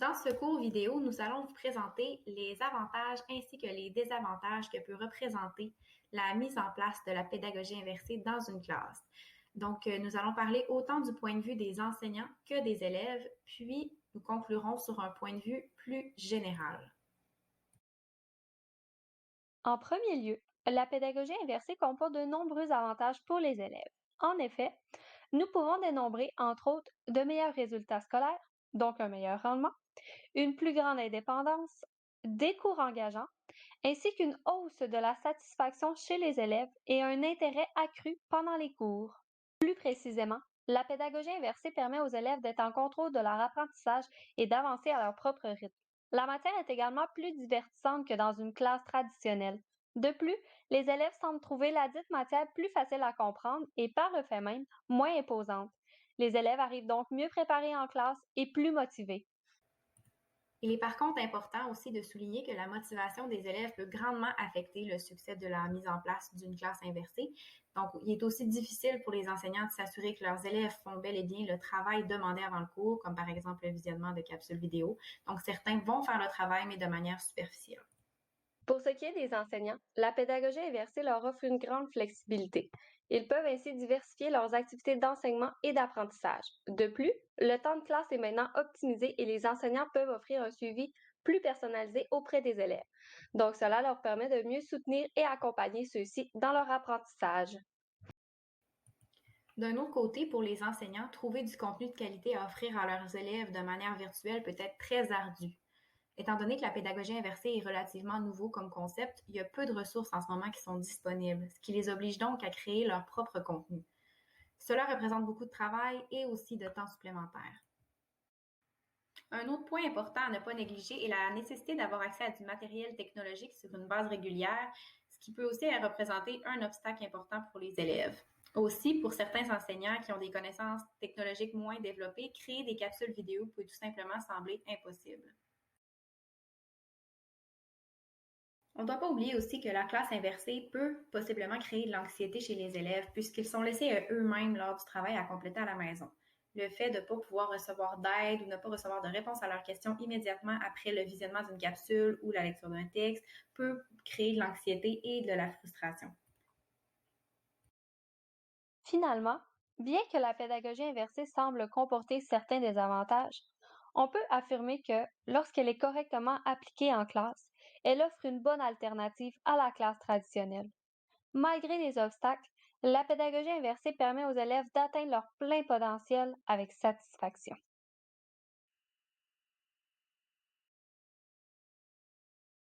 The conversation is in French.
Dans ce cours vidéo, nous allons vous présenter les avantages ainsi que les désavantages que peut représenter la mise en place de la pédagogie inversée dans une classe. Donc, nous allons parler autant du point de vue des enseignants que des élèves, puis nous conclurons sur un point de vue plus général. En premier lieu, la pédagogie inversée comporte de nombreux avantages pour les élèves. En effet, nous pouvons dénombrer, entre autres, de meilleurs résultats scolaires, donc un meilleur rendement, une plus grande indépendance, des cours engageants, ainsi qu'une hausse de la satisfaction chez les élèves et un intérêt accru pendant les cours. Plus précisément, la pédagogie inversée permet aux élèves d'être en contrôle de leur apprentissage et d'avancer à leur propre rythme. La matière est également plus divertissante que dans une classe traditionnelle. De plus, les élèves semblent trouver la dite matière plus facile à comprendre et par le fait même moins imposante. Les élèves arrivent donc mieux préparés en classe et plus motivés. Il est par contre important aussi de souligner que la motivation des élèves peut grandement affecter le succès de la mise en place d'une classe inversée. Donc, il est aussi difficile pour les enseignants de s'assurer que leurs élèves font bel et bien le travail demandé avant le cours, comme par exemple le visionnement de capsules vidéo. Donc, certains vont faire le travail, mais de manière superficielle. Pour ce qui est des enseignants, la pédagogie inversée leur offre une grande flexibilité. Ils peuvent ainsi diversifier leurs activités d'enseignement et d'apprentissage. De plus, le temps de classe est maintenant optimisé et les enseignants peuvent offrir un suivi plus personnalisé auprès des élèves. Donc, cela leur permet de mieux soutenir et accompagner ceux-ci dans leur apprentissage. D'un autre côté, pour les enseignants, trouver du contenu de qualité à offrir à leurs élèves de manière virtuelle peut être très ardu. Étant donné que la pédagogie inversée est relativement nouveau comme concept, il y a peu de ressources en ce moment qui sont disponibles, ce qui les oblige donc à créer leur propre contenu. Cela représente beaucoup de travail et aussi de temps supplémentaire. Un autre point important à ne pas négliger est la nécessité d'avoir accès à du matériel technologique sur une base régulière, ce qui peut aussi représenter un obstacle important pour les élèves. Aussi, pour certains enseignants qui ont des connaissances technologiques moins développées, créer des capsules vidéo peut tout simplement sembler impossible. On ne doit pas oublier aussi que la classe inversée peut possiblement créer de l'anxiété chez les élèves puisqu'ils sont laissés à eux-mêmes lors du travail à compléter à la maison. Le fait de ne pas pouvoir recevoir d'aide ou ne pas recevoir de réponse à leurs questions immédiatement après le visionnement d'une capsule ou la lecture d'un texte peut créer de l'anxiété et de la frustration. Finalement, bien que la pédagogie inversée semble comporter certains désavantages, on peut affirmer que, lorsqu'elle est correctement appliquée en classe, elle offre une bonne alternative à la classe traditionnelle. Malgré les obstacles, la pédagogie inversée permet aux élèves d'atteindre leur plein potentiel avec satisfaction.